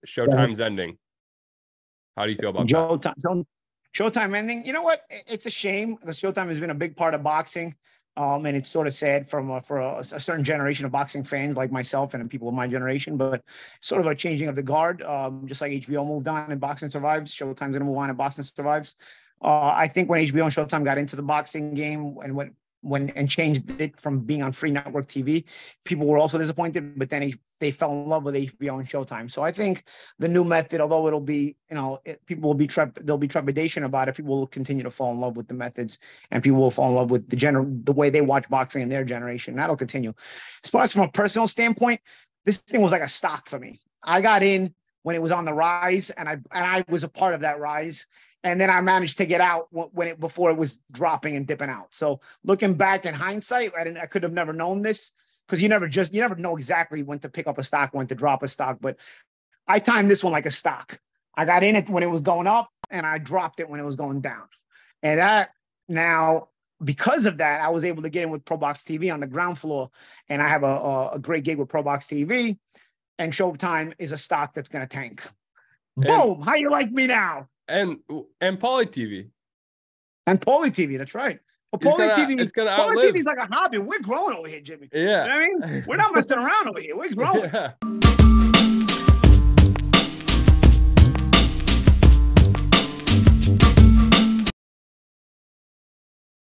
Showtime's ending. How do you feel about that? Showtime ending. You know what? It's a shame because Showtime has been a big part of boxing. And it's sort of sad for a certain generation of boxing fans like myself and people of my generation, but sort of a changing of the guard. Just like HBO moved on and boxing survives, Showtime's going to move on and boxing survives. I think when HBO and Showtime got into the boxing game and changed it from being on free network TV, people were also disappointed, but then they fell in love with HBO and Showtime. So I think the new method, although it'll be, people will be there'll be trepidation about it. People will continue to fall in love with the methods, and people will fall in love with the way they watch boxing in their generation. That'll continue. As far as from a personal standpoint, this thing was like a stock for me. I got in when it was on the rise, and I was a part of that rise. And then I managed to get out before it was dropping and dipping out. So looking back in hindsight, I could have never known this because you never know exactly when to pick up a stock, when to drop a stock. But I timed this one like a stock. I got in it when it was going up, and I dropped it when it was going down. And because of that, I was able to get in with Pro Box TV on the ground floor, and I have a great gig with Pro Box TV. And Showtime is a stock that's going to tank. Boom! How you like me now? And Paulie TV. And Paulie TV, that's right. But Paulie TV is like a hobby. We're growing over here, Jimmy. Yeah. You know what I mean? We're not messing around over here. We're growing. Yeah.